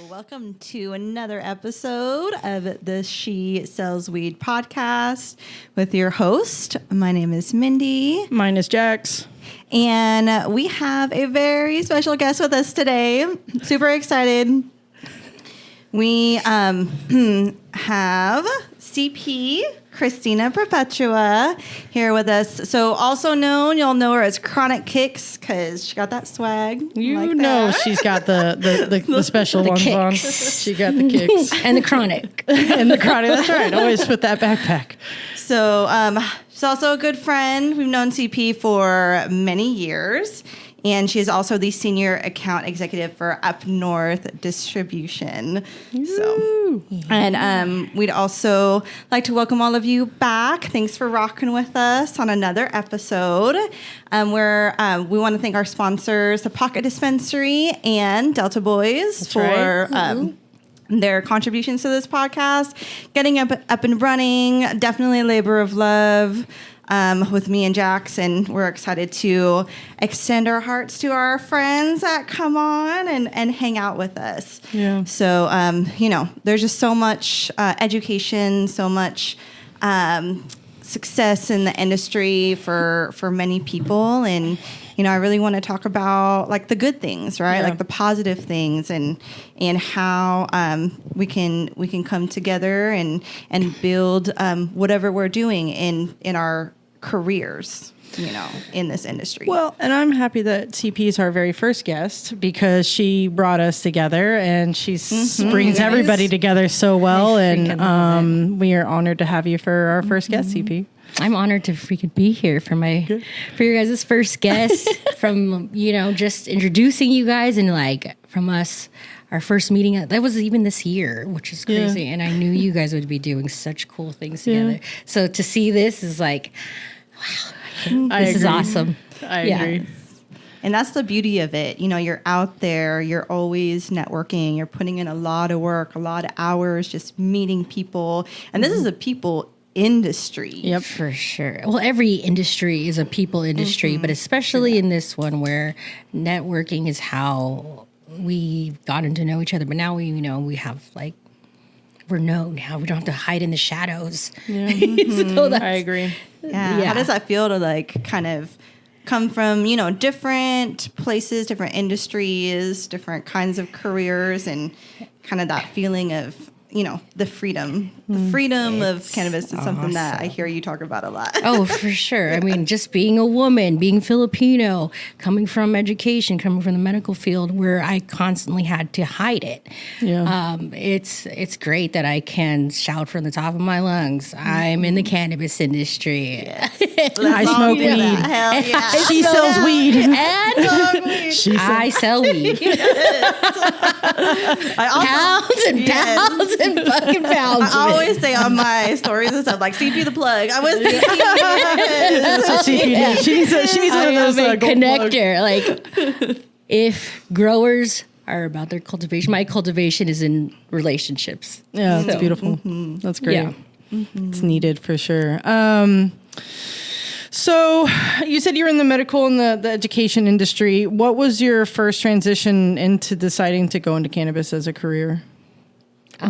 Welcome to another episode of the SHESELLWEED podcast with your host. My name is Mindy. Mine is Jax. And we have a very special guest with us today. Super excited. We have CP Christina Perpetua here with us. So also known, you'll know her as Chronic Kicks because she got that swag. You like know that. she's got the special The ones kicks. on. She got the kicks. And the chronic. And the chronic, that's right. Always with that backpack. So she's also a good friend. We've known CP for many years. And she is also the senior account executive for Up North Distribution. So, and we'd also like to welcome all of you back. Thanks for rocking with us on another episode. Where we want to thank our sponsors, the Pocket Dispensary and Delta Boys, That's for their contributions to this podcast. Getting up and running, definitely a labor of love. With me and Jax, and we're excited to extend our hearts to our friends that come on and hang out with us. Yeah. So, there's just so much education, so much success in the industry for many people, and I really want to talk about like the good things, right? Yeah. Like the positive things, and how we can come together and build whatever we're doing in our careers, in this industry. Well, and I'm happy that CP is our very first guest because she brought us together and she brings everybody together so well. And we are honored to have you for our first guest, CP. I'm honored to freaking be here for your guys' first guest, from, just introducing you guys, and like from us, our first meeting, that was even this year, which is crazy. And I knew you guys would be doing such cool things together. So to see this is like, wow, this is awesome. I agree. And that's the beauty of it. You're out there, you're always networking, you're putting in a lot of work, a lot of hours, just meeting people. And this is a people industry. Yep. For sure. Well, every industry is a people industry, but especially in this one where networking is how we've gotten to know each other. But now we have we're known now. We don't have to hide in the shadows. Yeah. So I agree. Yeah. How does that feel to kind of come from, different places, different industries, different kinds of careers, and kind of that feeling of, the freedom. The freedom of cannabis is something that I hear you talk about a lot. Oh, for sure. I mean, just being a woman, being Filipino, coming from education, coming from the medical field where I constantly had to hide it. Yeah. It's great that I can shout from the top of my lungs. I'm in the cannabis industry. Yes. I smoke weed. Hell yeah. She sells weed. And I I sell weed. Pounds and pounds and fucking pounds. I always say on my stories and stuff, like, CP the plug. I was That's what CP needs. She needs one of those a gold connector. Like, if growers are about their cultivation, my cultivation is in relationships. Yeah, that's So, beautiful. That's great. Yeah. It's needed for sure. So you said you were in the medical and the education industry. What was your first transition into deciding to go into cannabis as a career?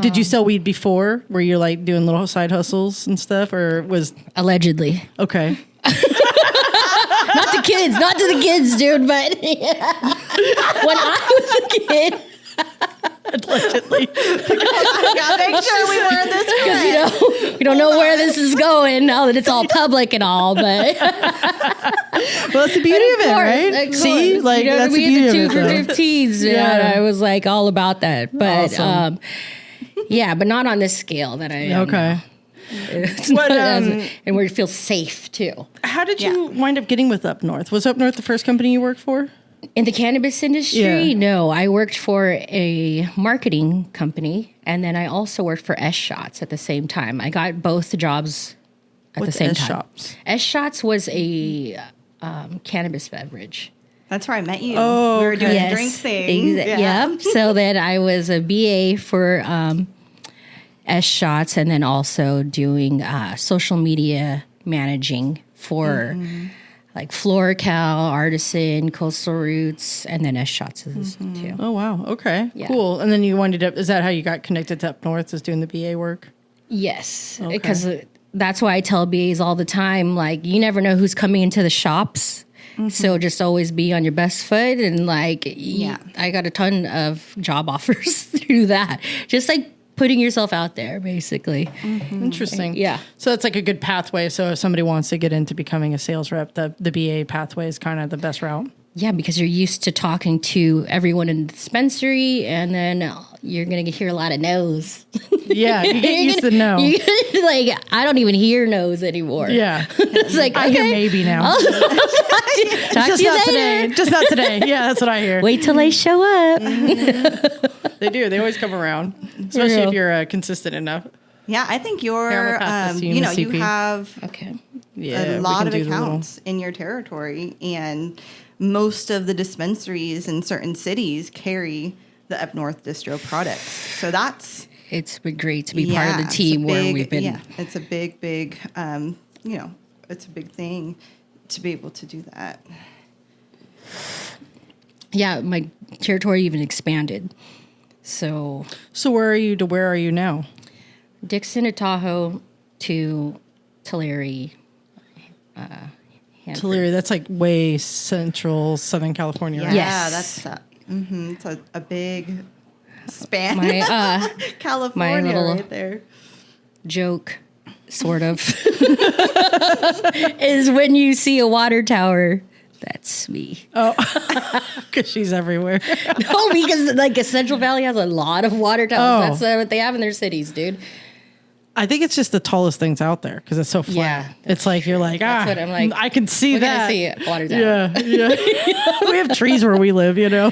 Did you sell weed before? Were you like doing little side hustles and stuff, or was Allegedly. okay? Not to the kids, dude, but when I was a kid, Allegedly. gotta make sure we were this correct. we don't know where this is going now that it's all public and all, but Well, that's the beauty of it, right? Of See, course. like that's the we beauty had of the it. 2 for 15s, Yeah. and I was like all about that. But Awesome. yeah, but not on this scale that I am. Okay. It's What, not and where you feel safe too. How did you wind up getting with Up North? Was Up North the first company you worked for? In the cannabis industry, Yeah. no. I worked for a marketing company, and then I also worked for S.S.W at the same time. I got both the jobs at What's the same S time. Shops? S.S.W was a cannabis beverage. That's where I met you. Oh, we were doing okay. a drink thing. Yep. So then I was a BA for S.S.W, and then also doing social media managing for like FloraCal, Artisan, Coastal Roots, and then S.S.W too. Oh, wow. Okay. Yeah. Cool. And then you winded up, is that how you got connected to Up North, is doing the BA work? Yes, Okay. because that's why I tell BAs all the time, like, you never know who's coming into the shops. So just always be on your best foot. And like, I got a ton of job offers through that. Just like putting yourself out there, basically. Interesting. Yeah. So that's like a good pathway. So if somebody wants to get into becoming a sales rep, the BA pathway is kind of the best route. Yeah, because you're used to talking to everyone in the dispensary, and then you're going to hear a lot of no's. Yeah, you get used to no. Like, I don't even hear no's anymore. Yeah. It's like, I hear maybe now. talk Just to you not later. today. Just not today. Yeah, that's what I hear. Wait till they show up. They do. They always come around, especially if you're consistent enough. Yeah, I think Here, I'm you're, gonna pass this to you, you know, Miss you CP. have Okay. Yeah, a we lot can of do the little- accounts in your territory, and most of the dispensaries in certain cities carry the Up North distro products. So that's It's been great to be part of the team where we've been. Yeah, it's a big, you know, it's a big thing to be able to do that. Yeah, my territory even expanded. So So where are you to where are you now? Dixon to Tahoe to Tulare. Hanford. Tulare, that's like way central Southern California, Yeah, right? Yes. that's it's a big span. My California little- right there. joke, sort of, is when you see a water tower. That's me. Because she's everywhere. No, because like Central Valley has a lot of water towers. Oh. That's what they have in their cities, dude. I think it's just the tallest things out there because it's so flat. Yeah, It's like you're like, That's what I'm like, I can see We're that. gonna see a water tower. Yeah. We have trees where we live, you know.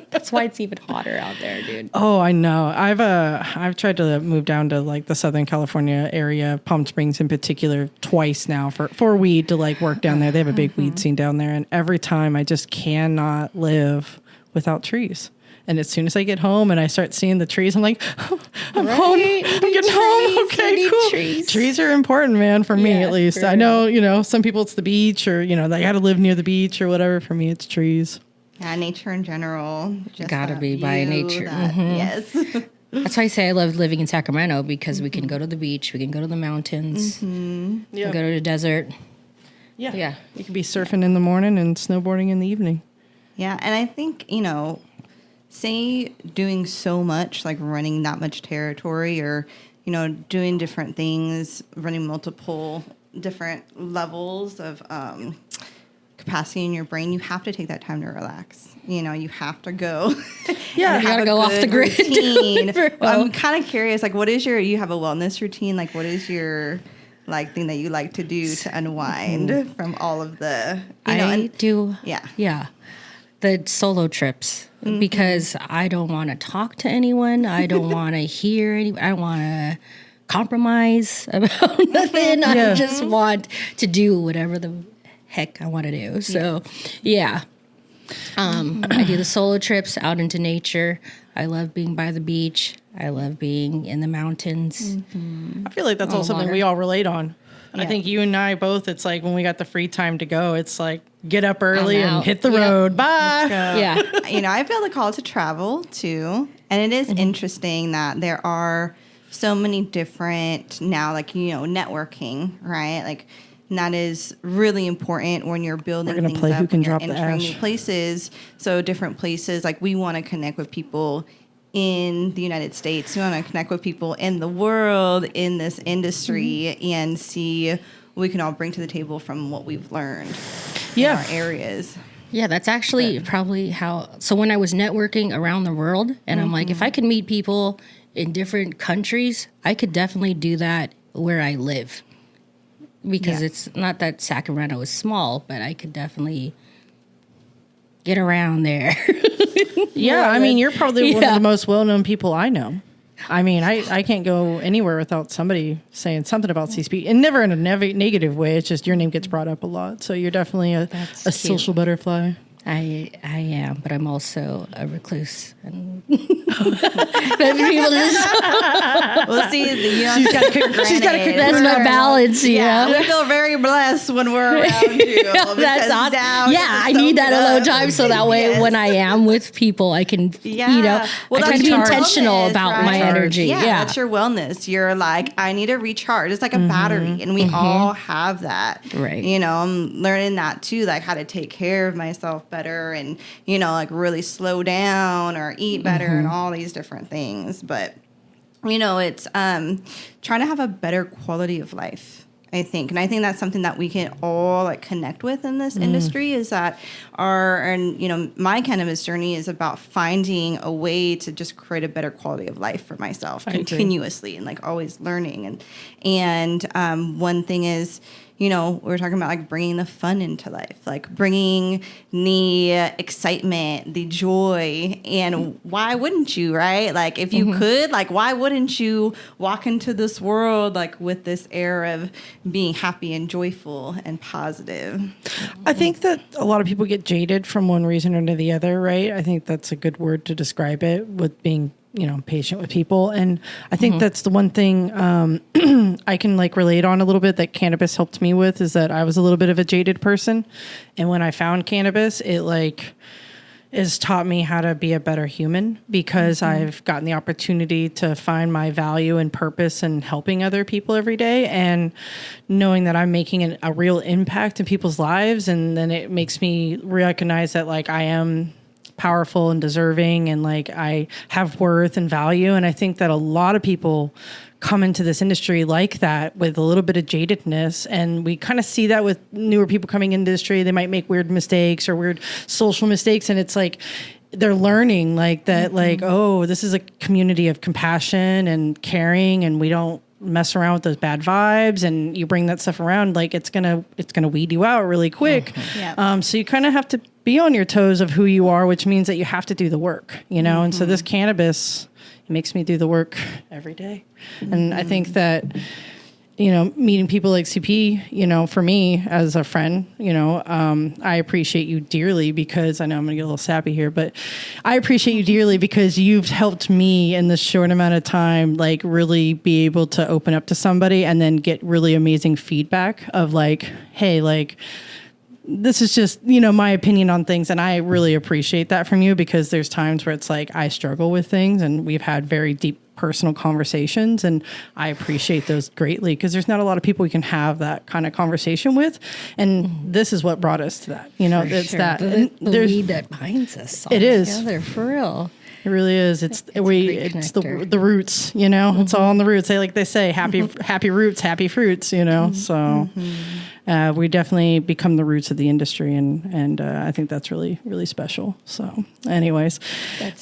That's why it's even hotter out there, dude. Oh, I know. I've tried to move down to like the Southern California area, Palm Springs in particular, twice now for weed to like work down there. They have a big weed scene down there, and every time I just cannot live without trees. And as soon as I get home and I start seeing the trees, I'm like, I'm home. Right? I'm We getting need home. trees. We Okay, need cool. trees. Trees are important, man, for me Yeah, at least. for I know, you know, some people it's the beach or, you know, they got to live near the beach or whatever. For me, it's trees. Yeah, nature in general. Just Gotta that be by view, nature. that- Yes. That's why I say I love living in Sacramento, because we can go to the beach, we can go to the mountains, we Yeah. go to the desert. Yeah. Yeah. You can be surfing in the morning and snowboarding in the evening. Yeah, and I think, you know, say doing so much, like running that much territory or, you know, doing different things, running multiple different levels of capacity in your brain, you have to take that time to relax. You know, you have to go. Yeah, and you have gotta a go off good the grid. routine. Well- I'm kind of curious, like, what is you have a wellness routine? Like, what is your, like, thing that you like to do to unwind from all of the, you know, I and, do. yeah. Yeah. The solo trips, because I don't want to talk to anyone. I don't want to hear any. I don't want to compromise about nothing. Yeah. I just want to do whatever the heck I want to do. So, yeah. I do the solo trips out into nature. I love being by the beach. I love being in the mountains. I feel like that's all something water. we all relate on. I Yeah. think you and I both, it's like when we got the free time to go, it's like get up early I'm and out. hit the Yep. road. Bye. Yeah. You know, I feel the call to travel too. And it is interesting that there are so many different now, like, you know, networking, right? Like, and that is really important when you're building We're gonna things play up, Who Can when you're Drop the entering Ash. new places. So different places, like we want to connect with people in the United States. We want to connect with people in the world in this industry and see what we can all bring to the table from what we've learned in Yeah. our areas. Yeah, that's actually probably how. So when I was networking around the world, and I'm like, if I could meet people in different countries, I could definitely do that where I live. Because Yeah. it's not that Sacramento is small, but I could definitely get around there. Yeah, I mean, you're probably one of Yeah. the most well-known people I know. I mean, I can't go anywhere without somebody saying something about CCP, and never in a negative way. It's just your name gets brought up a lot. So you're definitely a social butterfly. I am, but I'm also a recluse. And We'll see. She's got to that's my balance, we feel very blessed when we're around you. That's awesome. I need that alone time so that way when I am with people, I can, I try to be intentional about my energy. Yeah, that's your wellness. You're like, I need to recharge. It's like a battery, and we all have that. Right. I'm learning that too, like how to take care of myself better and, like really slow down or eat better and all these different things. But, it's trying to have a better quality of life, I think. And I think that's something that we can all like connect with in this industry is that my cannabis journey is about finding a way to just create a better quality of life for myself continuously and like always learning. And one thing is, we're talking about like bringing the fun into life, like bringing the excitement, the joy, and why wouldn't you, right? Like if you could, like why wouldn't you walk into this world like with this air of being happy and joyful and positive? I think that a lot of people get jaded from one reason or the other, right? I think that's a good word to describe it, with being patient with people. And I think that's the one thing I can like relate on a little bit that cannabis helped me with, is that I was a little bit of a jaded person. And when I found cannabis, it like has taught me how to be a better human, because I've gotten the opportunity to find my value and purpose in helping other people every day, and knowing that I'm making a real impact in people's lives. And then it makes me recognize that like I am powerful and deserving, and like I have worth and value. And I think that a lot of people come into this industry like that, with a little bit of jadedness, and we kind of see that with newer people coming into the industry. They might make weird mistakes or weird social mistakes, and it's like they're learning like that, like, oh, this is a community of compassion and caring, and we don't mess around with those bad vibes. And you bring that stuff around, like it's gonna weed you out really quick. So you kind of have to be on your toes of who you are, which means that you have to do the work, and so this cannabis, it makes me do the work every day. And I think that meeting people like CP, for me as a friend, I appreciate you dearly, because I know I'm going to get a little sappy here, but I appreciate you dearly because you've helped me in this short amount of time, like really be able to open up to somebody and then get really amazing feedback of like, hey, like, this is just, my opinion on things. And I really appreciate that from you, because there's times where it's like, I struggle with things, and we've had very deep personal conversations, and I appreciate those greatly, because there's not a lot of people we can have that kind of conversation with. And this is what brought us to that, it's that the weed that binds us all together, for real. It really is. It's the roots, it's all in the roots. They say happy roots, happy fruits, so we definitely become the roots of the industry, and I think that's really, really special. So anyways,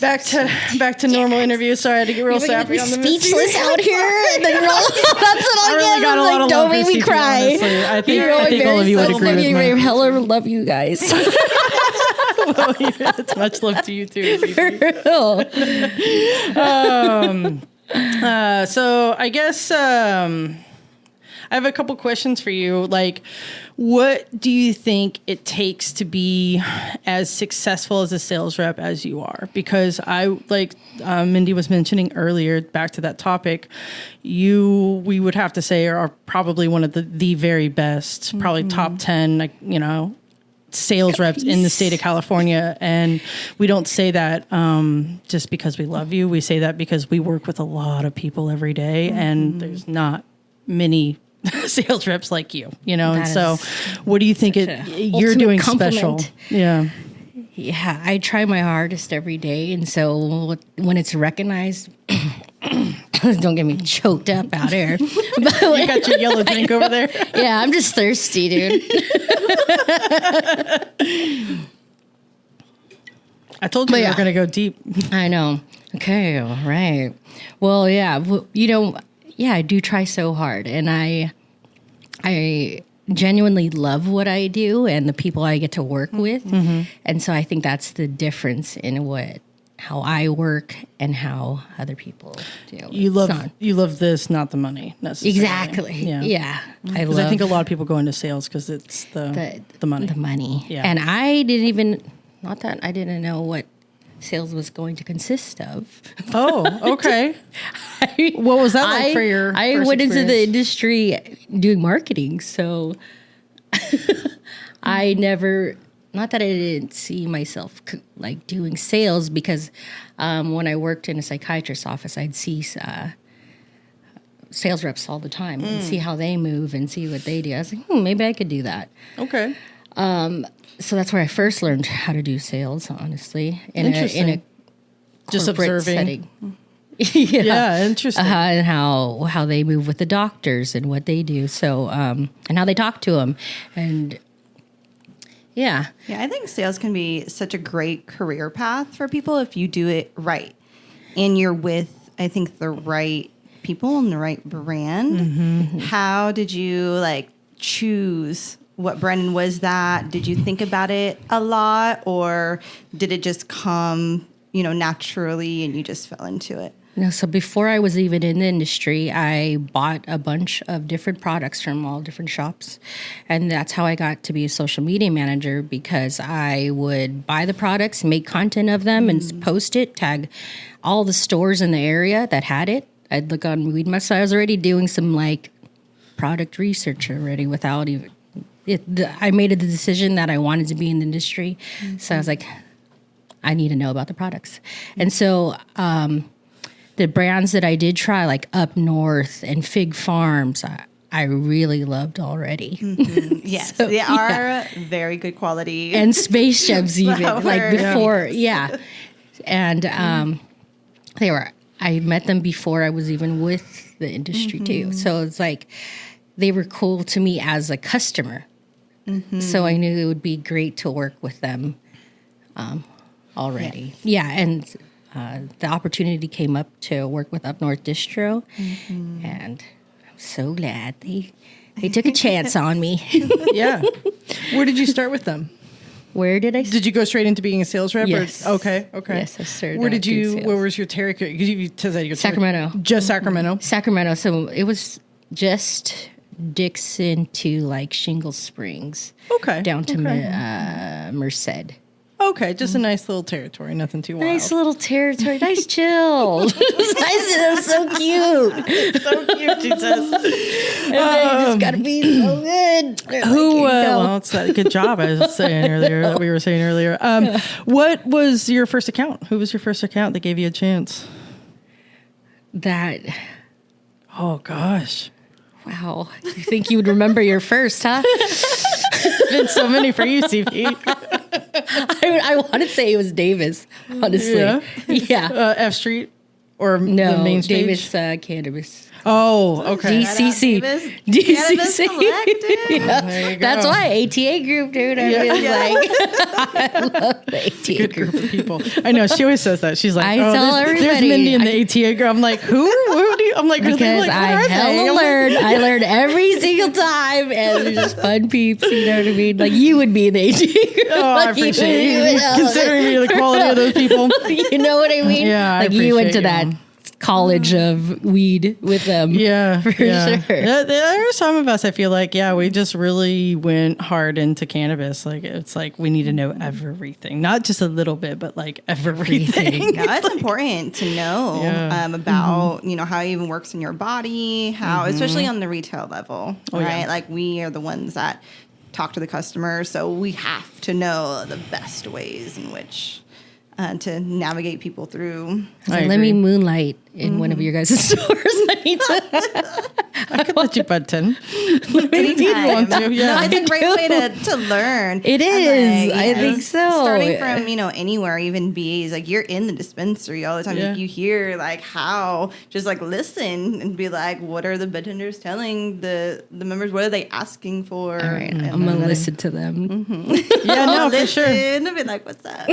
back to normal interviews. Sorry, I had to get real sappy on the speechless out here. And then that's what I really got a lot of don't make me cry. Honestly. I think all of you would agree with me. Hella love you guys. Well, it's much love to you too. So I guess I have a couple questions for you. Like, what do you think it takes to be as successful as a sales rep as you are? Because Mindy was mentioning earlier, back to that topic, we would have to say are probably one of the very best, probably top 10, sales reps in the state of California. And we don't say that just because we love you. We say that because we work with a lot of people every day, and there's not many sales reps like you, and so what do you think you're doing compliment. Special? Yeah, I try my hardest every day, and so when it's recognized, don't get me choked up out here. But you got your yellow drink over there? Yeah, I'm just thirsty, dude. I told you we were going to go deep. I know. Okay, all right. Well, yeah, I do try so hard, and I genuinely love what I do and the people I get to work with. And so I think that's the difference in how I work and how other people do. You love this, not the money necessarily. Exactly. Yeah. I Because I think a lot of people go into sales because it's the money. The money. Yeah. And I didn't even, not that I didn't know what sales was going to consist of. Oh, okay. What was that like for your I first went into the experience? industry doing marketing, so I never, not that I didn't see myself like doing sales, because when I worked in a psychiatrist's office, I'd see sales reps all the time and see how they move and see what they do. I was like, maybe I could do that. Okay. So that's where I first learned how to do sales, honestly, in a Just corporate observing. setting. Yeah, interesting. And how they move with the doctors and what they do. So and how they talk to them, and yeah, I think sales can be such a great career path for people if you do it right, and you're with, I think, the right people and the right brand. Mm-hmm. How did you like choose? What brand was that? Did you think about it a lot, or did it just come, naturally and you just fell into it? No, so before I was even in the industry, I bought a bunch of different products from all different shops. And that's how I got to be a social media manager, because I would buy the products, make content of them, and post it, tag all the stores in the area that had it. I'd look on Weed Mess. So I was already doing some like product research already without even... I made a decision that I wanted to be in the industry. Mm-hmm. So I was like, I need to know about the products. And so the brands that I did try, like Up North and Fig Farms, I really loved already. Mm-hmm. Yes, so, they are very good quality. And Space Chefs even, like before, And I met them before I was even with the industry too. So it's like, they were cool to me as a customer. Mm-hmm. So I knew it would be great to work with them already. Yeah, and the opportunity came up to work with Up North Distro, and I'm so glad they took a chance on me. Yeah. Where did you start with them? Where did I? Did you go straight into being a sales rep? Yes. Okay. Yes, I started. Where did you? Where was your territory? Because you said that you Sacramento. Just Sacramento. Sacramento. So it was just Dixon to like Shingle Springs. Okay. Down to Merced. Okay, just a nice little territory, nothing too wild. Nice little territory, nice chill. Nice, it was so cute. So cute, she says. It's got to be so good. Well, it's a good job. I was saying earlier that we were saying earlier. What was your first account? Who was your first account that gave you a chance? That. Oh gosh. Wow. You think you would remember your first, huh? Been so many for you, CP. I want to say it was Davis, honestly. Yeah. F Street or no, the main stage? Davis Cannabis. Oh, okay. DCC. DCC. Yeah. There you go. That's why ATA group, dude. I love the ATA Good group of people. I know. She always says that. She's like, I tell everybody. There's Mindy in the ATA group. I'm like, who? Who do you? I'm like, because I hella learned. I learned every single time, and they're just fun peeps. You know what I mean? Like you would be in the ATA group. Oh, I appreciate you considering me the quality of those people. You know what I mean? Yeah, like you went to that college of weed with them. Yeah, for sure. There are some of us, I feel like, we just really went hard into cannabis. Like, it's like we need to know everything, not just a little bit, but like everything. Yeah, it's important to know about, how it even works in your body, how, especially on the retail level, right? Like we are the ones that talk to the customer, so we have to know the best ways in which to navigate people through. So let me moonlight in one of your guys' stores. I could let you bud 10. Anytime. No, it's a great way to learn. It is. I think so. Starting from, anywhere, even BAs, like you're in the dispensary all the time. Yeah. You hear like how, just like listen and be like, what are the bartenders telling the members? What are they asking for? All right. I'm going to listen to them. Yeah, no, for sure. And be like, what's that?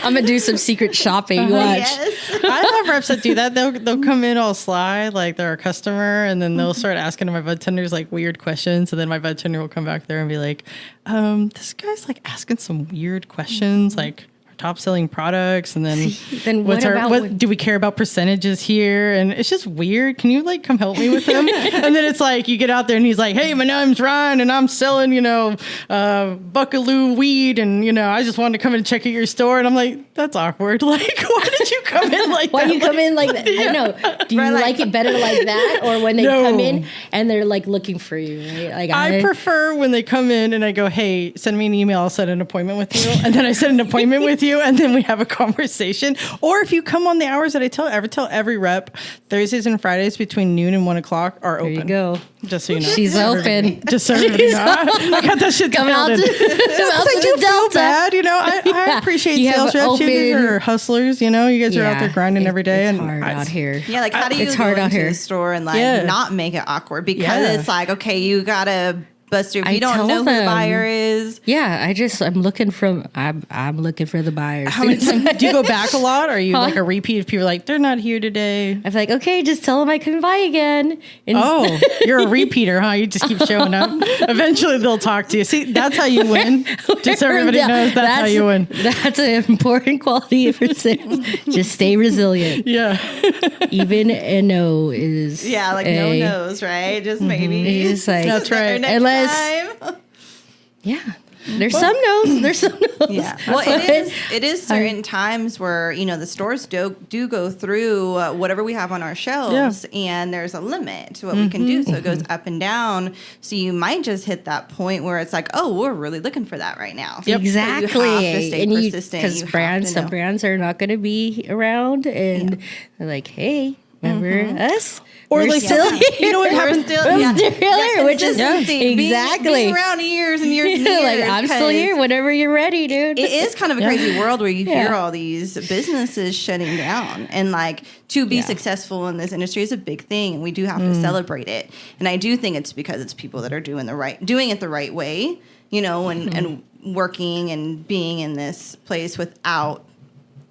I'm going to do some secret shopping. Watch. Yes. I have reps that do that. They'll come in all sly, like they're a customer, and then they'll start asking my bud tenders like weird questions, and then my bud tender will come back there and be like, this guy's like asking some weird questions, like, are top selling products, and then then what about what do we care about percentages here? And it's just weird. Can you like come help me with him? And then it's like you get out there and he's like, hey, my name's Ryan and I'm selling, Buckaloo weed, and I just wanted to come in and check out your store. And I'm like, that's awkward. Like, why did you come in like Why that? you come in like that? I know. Do you like it better like that, or when they come in and they're like looking for you, right? Like I prefer when they come in and I go, hey, send me an email, I'll set an appointment with you. And then I set an appointment with you and then we have a conversation. Or if you come on the hours that I tell every rep, Thursdays and Fridays between noon and 1 o'clock are open. There you go. Just so you know. She's open. Just so everybody knows. I got that shit Come out down. to I do feel bad, I appreciate You have sales reps. You guys are hustlers, you guys are out there grinding every day. It's And hard out here. Yeah, like how do you It's go hard out into here. the store and like not make it awkward? Because it's like, okay, you gotta bust your. I You don't tell know who the them. buyer is. Yeah, I'm looking for the buyers. How many times do you go back a lot? Or are you like a repeat if people are like, they're not here today? I'm like, okay, just tell them I can buy again. And Oh, you're a repeater, huh? You just keep showing up. Eventually they'll talk to you. See, that's how you win. Just so everybody knows that's how you win. That's an important quality for sales. Just stay resilient. Yeah. Even a no is No knows, right? Just maybe. It's like, That's right. Next time. yeah. There's some no's. There's some no's. Yeah. Well, it is certain times where, the stores do go through whatever we have on our shelves and there's a limit to what we can do. So it goes up and down. So you might just hit that point where it's like, oh, we're really looking for that right now. Yep. Exactly. So you have to stay persistent. Because some brands are not going to be around and they're like, hey, remember us? Or We're like, still you know what happens? which is consistency, exactly being around years and years and years. like I'm still here whenever you're ready, dude. It is kind of a crazy world where you hear all these businesses shutting down, and like to be successful in this industry is a big thing, and we do have to celebrate it. And I do think it's because it's people that are doing it the right way, and working and being in this place without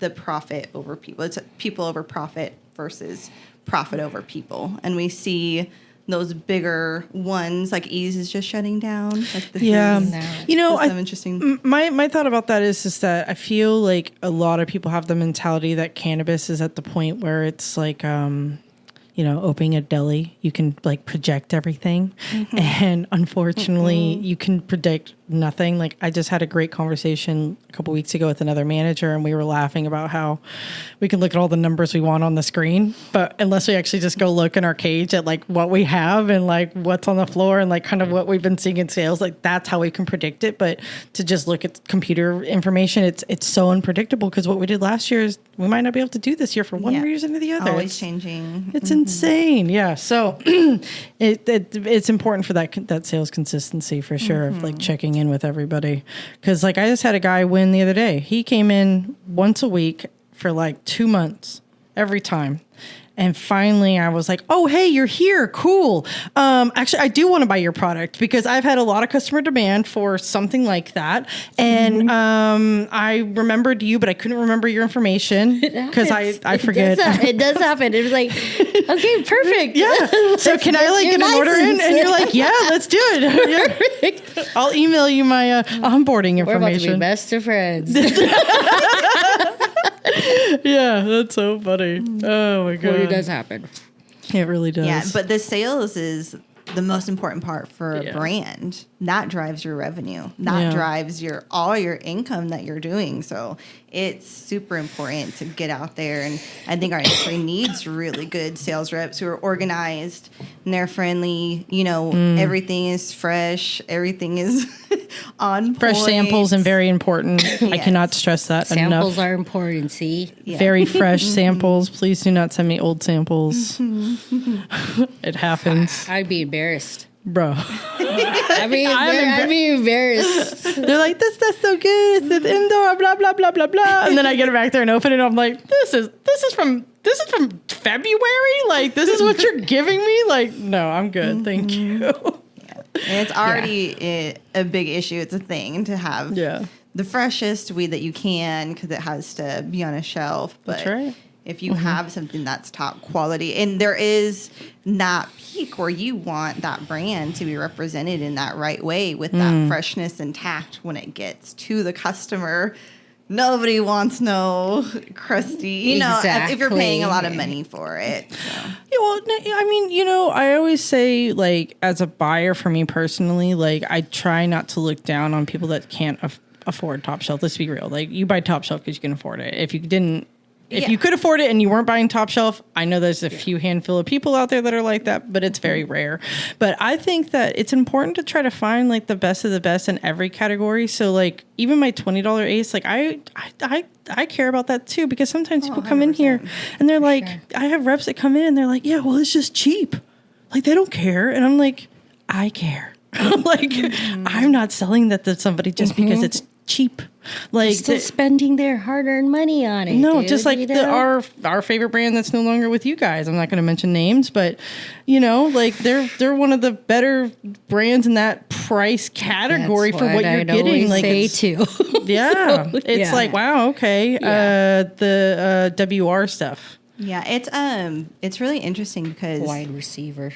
the profit over people. It's people over profit versus profit over people, and we see those bigger ones like Ease is just shutting down. Like this is interesting. My thought about that is that I feel like a lot of people have the mentality that cannabis is at the point where it's like opening a deli, you can like project everything, and unfortunately you can predict nothing. Like I just had a great conversation a couple weeks ago with another manager, and we were laughing about how we can look at all the numbers we want on the screen, but unless we actually just go look in our cage at like what we have and like what's on the floor and like kind of what we've been seeing in sales, like that's how we can predict it. But to just look at computer information, it's so unpredictable, because what we did last year is we might not be able to do this year for one reason or the other. Always changing. It's insane. Yeah. So it's important for that sales consistency for sure, of like checking in with everybody. Because like I just had a guy win the other day. He came in once a week for like 2 months every time. And finally I was like, oh, hey, you're here. Cool. Actually, I do want to buy your product because I've had a lot of customer demand for something like that. And I remembered you, but I couldn't remember your information because I forget. It does happen. It was like, okay, perfect. Yeah. So can I like get an order in? And you're like, yeah, let's do it. Yeah. I'll email you my onboarding information. We're about to be best of friends. Yeah, that's so funny. Oh my god. Well, it does happen. It really does. Yeah, but the sales is the most important part for a brand. That drives your revenue. That drives all your income that you're doing. So it's super important to get out there. And I think our industry needs really good sales reps who are organized and they're friendly. Everything is fresh. Everything is on fresh point. samples and very important. I cannot stress that enough. Samples are important, see? Yeah. Very fresh samples. Please do not send me old samples. It happens. I'd be embarrassed. Bro. I'd be embarrassed. They're like, this stuff's so good. It's indoor, blah, blah, blah, blah, blah. And then I get it back there and open it. And I'm like, this is from February? Like, this is what you're giving me? Like, no, I'm good. Thank you. Yeah. And it's already a big issue. It's a thing to have the freshest weed that you can because it has to be on a shelf. But that's right. If you have something that's top quality, and there is that peak where you want that brand to be represented in that right way with that freshness and tact when it gets to the customer nobody wants no crusty, you know, if you're paying a lot of Exactly. money for it. So. Yeah, well, I mean, I always say, like, as a buyer, for me personally, like, I try not to look down on people that can't afford top shelf. Let's be real. Like, you buy top shelf because you can afford it. If you didn't, if you could afford it and you weren't buying top shelf, I know there's a few handful of people out there that are like that, but it's very rare. But I think that it's important to try to find like the best of the best in every category. So like even my $20 ace, like I care about that too, because sometimes people come in here and they're like, I have reps that come in and they're like, yeah, well, it's just cheap. Like they don't care. And I'm like, I care. Like I'm not selling that to somebody just because it's cheap. Like Still spending their hard-earned money on it. no, dude, just like our favorite brand that's no longer with you guys. I'm not going to mention names, but like they're one of the better brands in that price category for what you're getting. Like say too. Yeah, it's like wow, okay. The WR stuff. Yeah, it's really interesting because Wide receiver.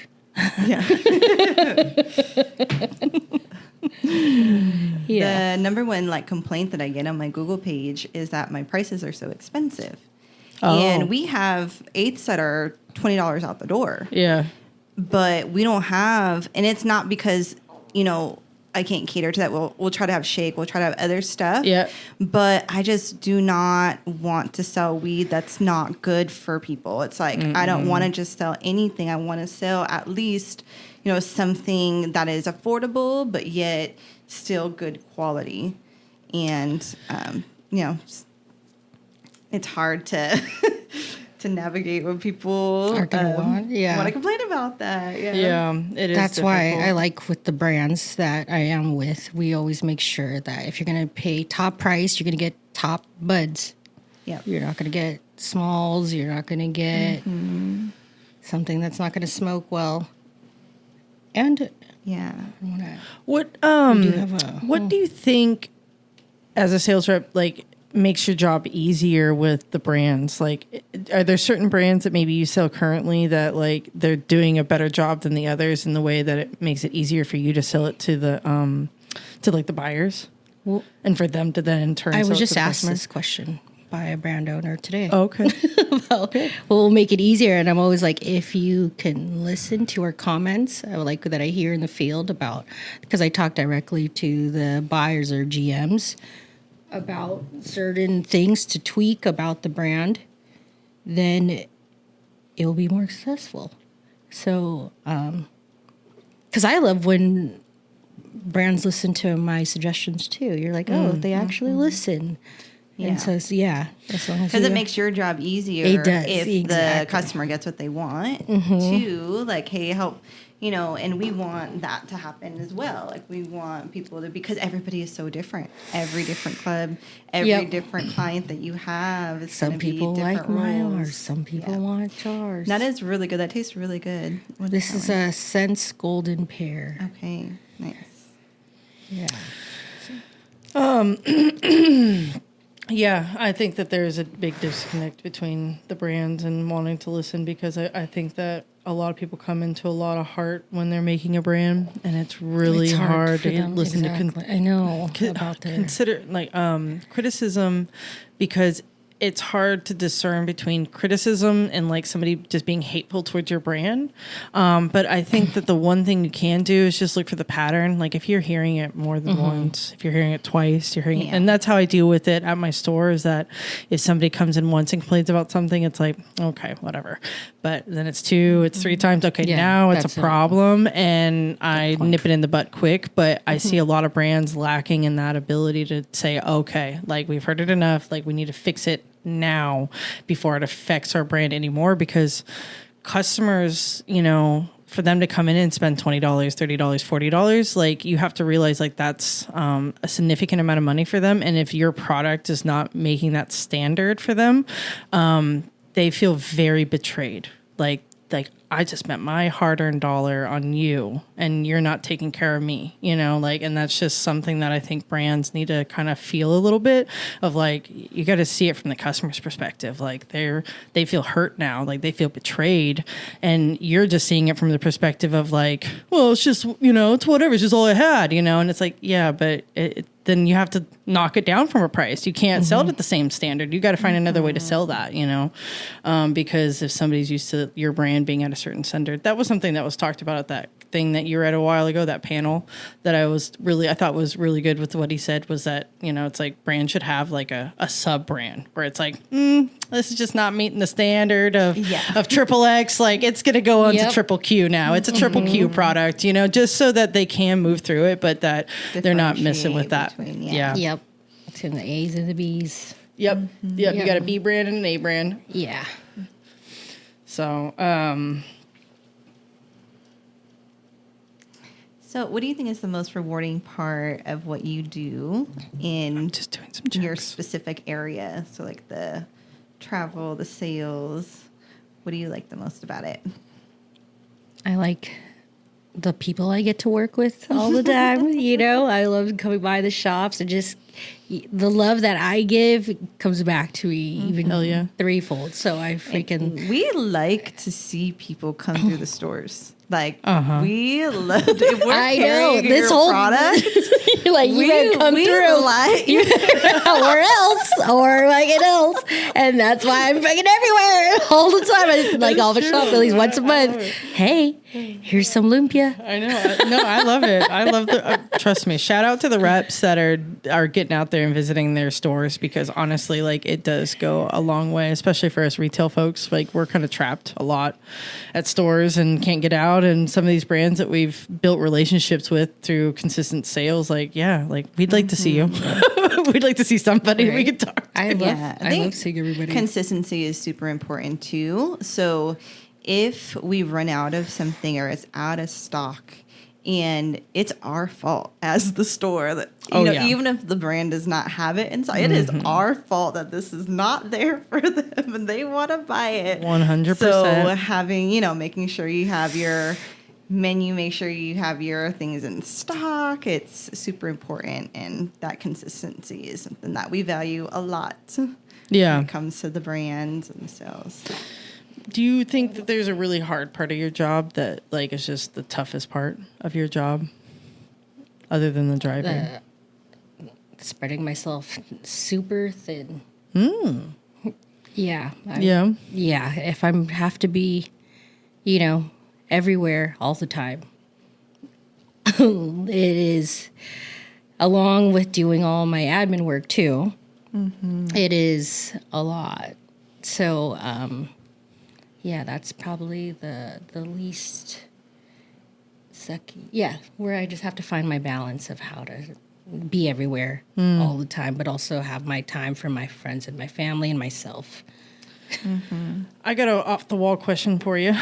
the number one like complaint that I get on my Google page is that my prices are so expensive. And we have eighths that are $20 out the door. Yeah. But we don't have, and it's not because, I can't cater to that. We'll try to have shake. We'll try to have other stuff. Yeah. But I just do not want to sell weed that's not good for people. It's like, I don't want to just sell anything. I want to sell at least, something that is affordable, but yet still good quality. And, it's hard to to navigate when people Are gonna want to complain about that. Yeah, it is. That's why difficult. I like with the brands that I am with, we always make sure that if you're going to pay top price, you're going to get top buds. Yep. You're not going to get smalls. You're not going to get something that's not going to smoke well. And Yeah. What have a- what do you think as a sales rep like makes your job easier with the brands? Like are there certain brands that maybe you sell currently that like they're doing a better job than the others in the way that it makes it easier for you to sell it to the like the buyers? Well, And for them to then in turn I sell was it just to the asked customer? this question by a brand owner today. Oh, okay. We'll make it easier. And I'm always like, if you can listen to our comments, I would like that I hear in the field about, because I talk directly to the buyers or GMs about certain things to tweak about the brand, then it will be more successful. So, because I love when brands listen to my suggestions too. You're like, oh, they actually listen. Yeah. And so, as long as Because it you- makes your job easier It does, if the exactly. customer gets what they want too. Like, hey, help, and we want that to happen as well. Like, we want people to, because everybody is so different. Every different club, every Yep. different client that you have is some going to be people different like my roles. ours, some people want jars. That is really good. That tastes really good. What This that is one? a Sense Golden Pear. Okay, nice. Yeah. Yeah, I think that there's a big disconnect between the brands and wanting to listen, because I think that a lot of people come into a lot of heart when they're making a brand, and it's really It's hard for to them, listen exactly. to I know about that. consider like criticism, because it's hard to discern between criticism and like somebody just being hateful towards your brand. But I think that the one thing you can do is just look for the pattern. Like if you're hearing it more than once, if you're hearing it twice, you're hearing it. And that's how I deal with it at my store, is that if somebody comes in once and complains about something, it's like, okay, whatever. But then it's 2, it's 3 times. Okay, Yeah, now it's that's a it. problem, and I nip it in the butt quick. But I see a lot of brands lacking in that ability to say, okay, like we've heard it enough. Like we need to fix it now before it affects our brand anymore, because customers, for them to come in and spend $20, $30, $40, like you have to realize like that's a significant amount of money for them. And if your product is not making that standard for them, they feel very betrayed. Like I just spent my hard-earned dollar on you and you're not taking care of me, and that's just something that I think brands need to kind of feel a little bit of. Like, you got to see it from the customer's perspective. Like they feel hurt now, like they feel betrayed, and you're just seeing it from the perspective of like, well, it's just, it's whatever. It's just all I had, and it's like, yeah, but then you have to knock it down from a price. You can't sell it at the same standard. You got to find another way to sell that, because if somebody's used to your brand being at a certain standard, that was something that was talked about at that thing that you were at a while ago, that panel that I thought was really good with what he said was that, it's like brand should have like a sub brand where it's like, this is just not meeting the standard of triple X. Like it's going to go on to triple Q now. It's a triple Q product, just so that they can move through it, but that they're not missing with that. Yep. It's in the A's and the B's. Yep. You got a B brand and an A brand. Yeah. So, So, what do you think is the most rewarding part of what you do in just doing some your checks. specific area? So, like the travel, the sales. What do you like the most about it? I like the people I get to work with all the time. I love coming by the shops and just the love that I give comes back to me even threefold. So I freaking... We like to see people come through the stores. Like, we love it. If we're carrying this your whole product, you're like, you better come through. Or else. And that's why I'm fucking everywhere all the time. I like all the shops at least once a month. Hey, here's some lumpia. I know. No, I love it. I love trust me, shout out to the reps that are getting out there and visiting their stores, because honestly, like it does go a long way, especially for us retail folks. Like we're kind of trapped a lot at stores and can't get out. And some of these brands that we've built relationships with through consistent sales, we'd like to see you. We'd like to see somebody we could talk to. I love seeing everybody. Consistency is super important too. So if we run out of something or it's out of stock, and it's our fault as the store that even if the brand does not have it inside, it is our fault that this is not there for them and they want to buy it. 100%. So having, making sure you have your menu, make sure you have your things in stock. It's super important, and that consistency is something that we value a lot. Yeah, when it comes to the brands and the sales. Do you think that there's a really hard part of your job that is just the toughest part of your job, other than the driving? Spreading myself super thin. Yeah. Yeah. If I have to be, everywhere all the time, it is, along with doing all my admin work too, it is a lot. So, yeah, that's probably the least where I just have to find my balance of how to be everywhere all the time, but also have my time for my friends and my family and myself. I got an off-the-wall question for you.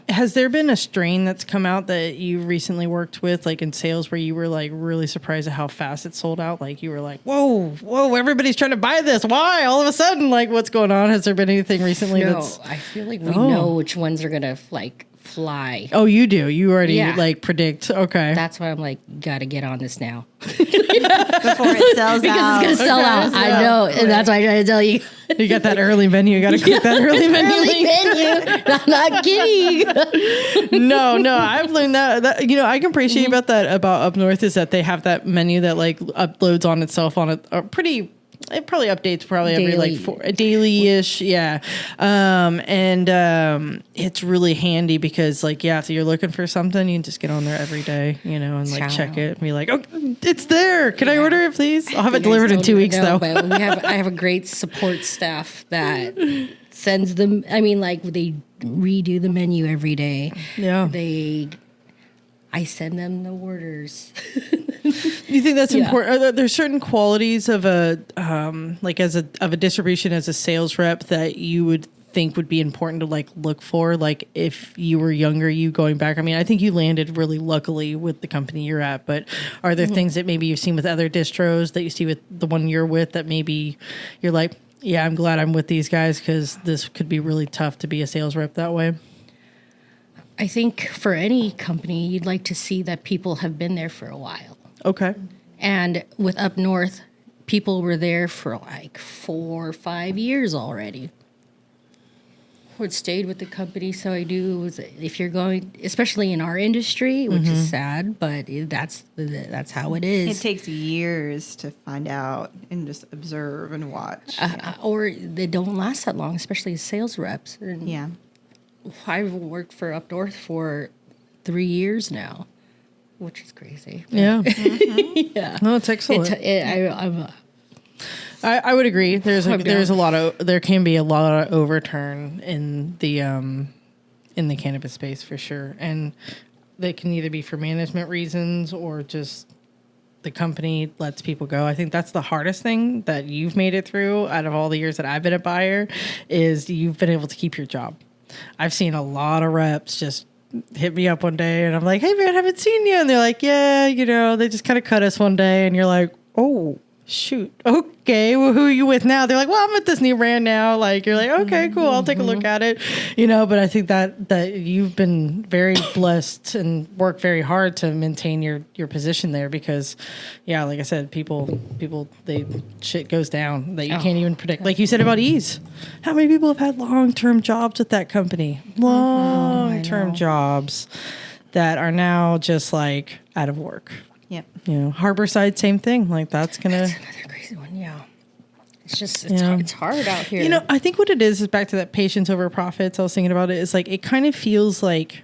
Has there been a strain that's come out that you recently worked with, like in sales, where you were really surprised at how fast it sold out? Like you were like, whoa, everybody's trying to buy this. Why? All of a sudden, what's going on? Has there been anything recently that's... I feel like we know which ones are going to fly. Oh, you do? You already predict. Okay. That's why I'm gotta get on this now. Before it sells because out. it's gonna sell out. So I know, and that's why I try to tell you. You got that early menu. You got to click that early menu. Early menu. I'm not kidding. No, I've learned that I can appreciate about that about Up North is that they have that menu that uploads on itself on a pretty. It probably updates every daily-ish, yeah. And it's really handy because if you're looking for something, you can just get on there every day, and check it and be like, oh, it's there. Can I order it, please? I'll have it delivered in 2 weeks, though. But I have a great support staff that sends them. I mean, they redo the menu every day. Yeah. I send them the orders. You think that's important? Are there certain qualities of a distribution as a sales rep that you would think would be important to look for? If you were younger, you going back. I mean, I think you landed really luckily with the company you're at, but are there things that maybe you've seen with other distros that you see with the one you're with that maybe you're like, yeah, I'm glad I'm with these guys because this could be really tough to be a sales rep that way? I think for any company, you'd like to see that people have been there for a while. Okay. And with Up North, people were there for 4 or 5 years already. what stayed with the company. So I do was if you're going, especially in our industry, which is sad, but that's how it is. It takes years to find out and just observe and watch. Or they don't last that long, especially as sales reps. And Yeah. I've worked for Up North for 3 years now, which is crazy. Yeah. Yeah. No, it's excellent. I would agree. There can be a lot of overturn in the cannabis space for sure, and they can either be for management reasons or just the company lets people go. I think that's the hardest thing that you've made it through out of all the years that I've been a buyer is you've been able to keep your job. I've seen a lot of reps just hit me up one day and I'm like, hey man, I haven't seen you. And they're like, yeah, they just kind of cut us one day. And you're like, oh, shoot. Okay. Well, who are you with now? They're like, well, I'm at this new brand now. Like, you're like, okay, cool. I'll take a look at it. But I think that you've been very blessed and worked very hard to maintain your position there because, yeah, like I said, people, shit goes down that you can't even predict. Like you said about Ease. How many people have had long-term jobs with that company? Long-term jobs that are now just like out of work. Yep. Harborside, same thing. Like that's another crazy one. Yeah. It's just, it's hard out here. I think what it is back to that patience over profits. I was thinking about it. Is like, it kind of feels like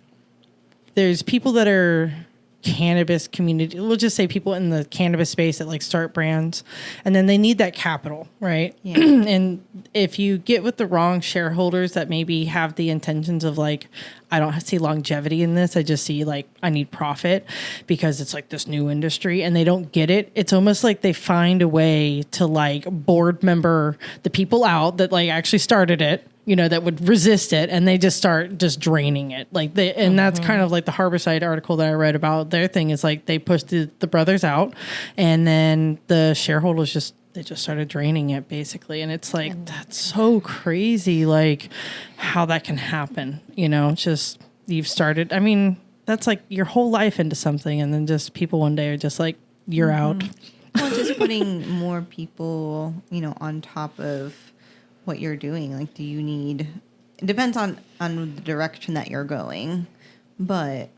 there's people that are cannabis community. We'll just say people in the cannabis space that like start brands and then they need that capital, right? Yeah. And if you get with the wrong shareholders that maybe have the intentions of like, I don't see longevity in this. I just see like, I need profit because it's like this new industry and they don't get it. It's almost like they find a way to like board member the people out that like actually started it, that would resist it. And they just start just draining it. Like that's kind of like the Harborside article that I read about. Their thing is like they pushed the brothers out and then the shareholders they just started draining it basically. And it's like, that's so crazy. Like how that can happen, just you've started. I mean, that's like your whole life into something. And then just people one day are just like, you're out. Well, just putting more people, on top of what you're doing. Like, do you need, it depends on the direction that you're going, but,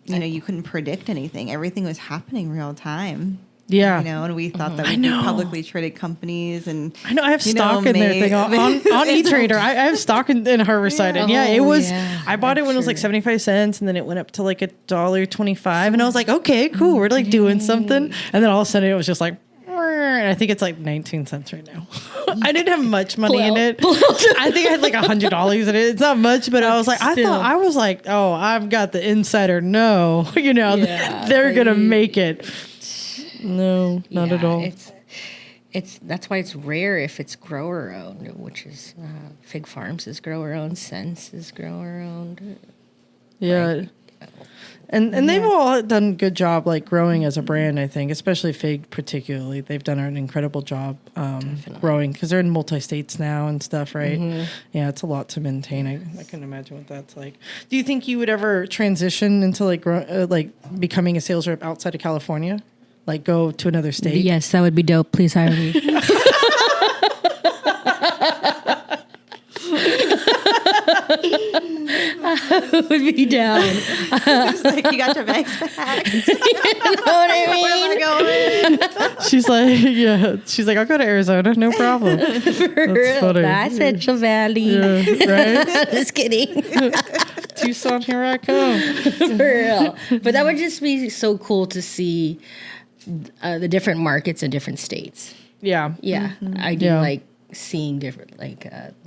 you couldn't predict anything. Everything was happening real time. Yeah. And we thought that we'd be publicly traded companies. And I know I have stock in their thing on E-Trader. I have stock in Harborside. And it was, I bought it when it was like 75 cents and then it went up to like $1.25. And I was like, okay, cool. We're like doing something. And then all of a sudden it was just like, and I think it's like 19 cents right now. I didn't have much money in it. I think I had like $100 in it. It's not much, but I was like, I was like, oh, I've got the insider. No, they're going to make it. No, not at all. It's that's why it's rare if it's grower owned, which is Fig Farms is grower owned, Sense is grower owned. Yeah. Right. And they've all done a good job like growing as a brand, I think, especially Fig particularly. They've done an incredible job growing because they're in multi-states now and stuff, right? Mm-hmm. Yeah, it's a lot to maintain. I can imagine what that's like. Do you think you would ever transition into like becoming a sales rep outside of California? Like go to another state? Yes, that would be dope. Please hire me. I would be down. It's like you got your bags packed. You know what I mean? Where am I going? She's like, yeah. She's like, I'll go to Arizona, no problem. That's funny. That's Central Valley. Yeah, right? Just kidding. Tucson, here I come. For real. But that would just be so cool to see the different markets in different states. Yeah. Yeah. Mm-hmm. I do like seeing different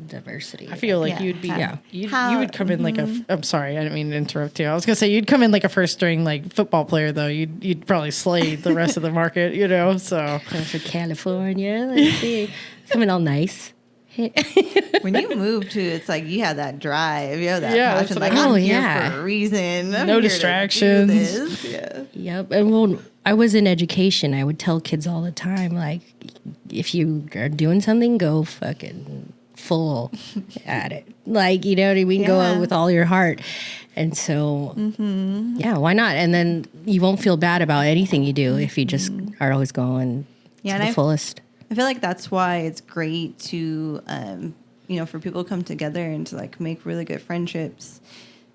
diversity. I feel like you'd be you would come in like I'm sorry, I didn't mean to interrupt you. I was gonna say you'd come in like a first string like football player though. You'd probably slay the rest of the market, so for California, let's see. Coming all nice. When you move to, it's like you have that drive, you have that passion. Like I'm here for a reason. No distractions. Yeah. Yep. And when I was in education, I would tell kids all the time, like, if you are doing something, go fucking full at it. Like, you know what I mean? Yeah. Go out with all your heart. And so, why not? And then you won't feel bad about anything you do if you just are always going to the fullest. I feel like that's why it's great to for people to come together and to like make really good friendships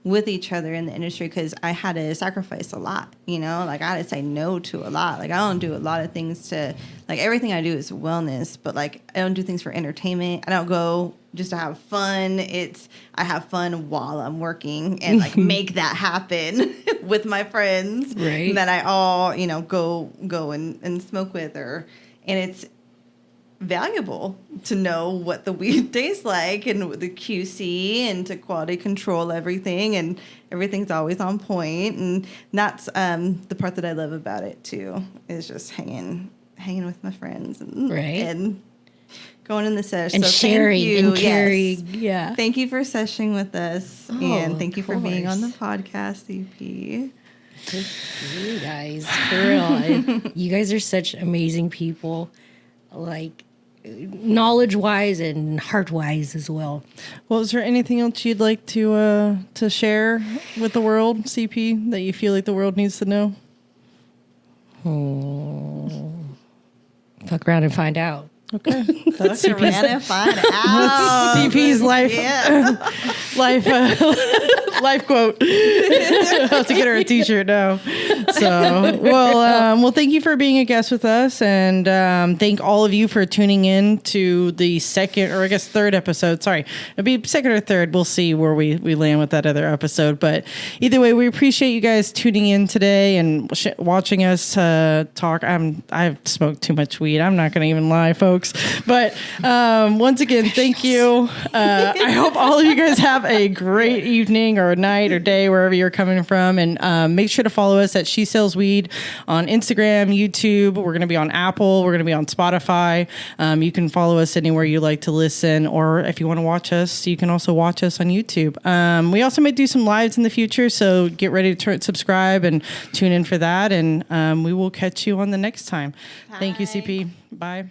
with each other in the industry, because I had to sacrifice a lot, like I had to say no to a lot. Like I don't do a lot of things to, like everything I do is wellness, but like I don't do things for entertainment. I don't go just to have fun. I have fun while I'm working and like make that happen with my friends that I all, go and smoke with, and it's valuable to know what the weed tastes like and the QC and to quality control everything, and everything's always on point. And that's the part that I love about it too, is just hanging with my friends and going in the sesh. And so sharing thank you. and carrying. Yes. Yeah. Thank you for seshing with us, and thank you for being on the course. podcast, EP. You guys, for real. You guys are such amazing people, like knowledge-wise and heart-wise as well. Well, is there anything else you'd like to share with the world, CP, that you feel like the world needs to know? Fuck around and find out. Okay, that's Fuck around and find out. CP's life. Yeah. life quote. I'll have to get her a t-shirt now. So, well, thank you for being a guest with us, and thank all of you for tuning in to the second, or I guess third episode. Sorry, it'll be second or third. We'll see where we land with that other episode. But either way, we appreciate you guys tuning in today and watching us talk. I've smoked too much weed. I'm not going to even lie, folks. But once again, thank you. I hope all of you guys have a great evening or night or day, wherever you're coming from. And make sure to follow us at SHESELLWEED on Instagram, YouTube. We're going to be on Apple. We're going to be on Spotify. You can follow us anywhere you like to listen. Or if you want to watch us, you can also watch us on YouTube. We also may do some lives in the future, so get ready to subscribe and tune in for that. And we will catch you on the next time. Thank you, CP. Bye.